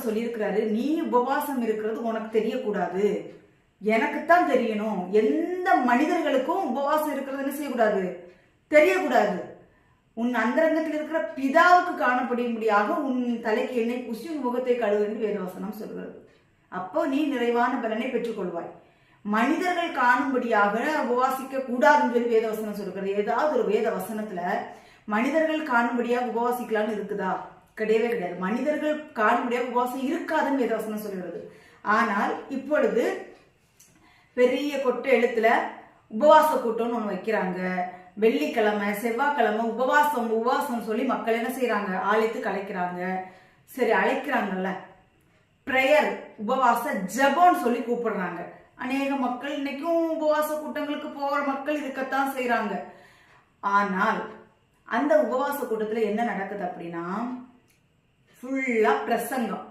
ஆண்டவர் சொல்லியிருக்கிறாரு, நீ உபவாசம் இருக்கிறது உனக்கு தெரியக்கூடாது, எனக்குத்தான் தெரியணும். எந்த மனிதர்களுக்கும் உபவாசம் இருக்கிறது என்ன செய்யக்கூடாது, தெரியக்கூடாது. உன் அந்தரங்கத்தில் இருக்கிற பிதாவுக்கு காணப்படும்படியாக உன் தலைக்கு எண்ணெய் பூசி உன் முகத்தை கழுவு என்று வேதவசனம் சொல்கிறது. அப்போ நீ நிறைவான பலனை பெற்றுக்கொள்வாய். மனிதர்கள் காணும்படியாக உபவாசிக்க கூடாதுன்னு சொல்லி வேதவசனம் சொல்கிறது. ஏதாவது ஒரு வேத வசனத்துல மனிதர்கள் காணும்படியாக உபவாசிக்கலான்னு இருக்குதா? கிடையவே கிடையாது. மனிதர்கள் காணும்படியாக உபவாசம் இருக்காதுன்னு வேதவசனம் சொல்கிறது. ஆனால் இப்பொழுது பெரிய கொட்டை எழுத்துல உபவாச கூட்டம்னு ஒண்ணு வைக்கிறாங்க. வெள்ளிக்கிழமை செவ்வாய்க்கிழமை உபவாசம் சொல்லி மக்கள் என்ன செய்யறாங்க, ஆலயத்து கலைக்கிறாங்க. சரி, அழைக்கிறாங்கல்ல, பிரேயர் உபவாச ஜெபம்னு சொல்லி கூப்பிடுறாங்க. அநேக மக்கள் இன்னைக்கும் உபவாச கூட்டங்களுக்கு போகிற மக்கள் இருக்கத்தான் செய்யறாங்க. ஆனால் அந்த உபவாச கூட்டத்துல என்ன நடக்குது அப்படின்னா, ஃபுல்லா பிரசங்கம்.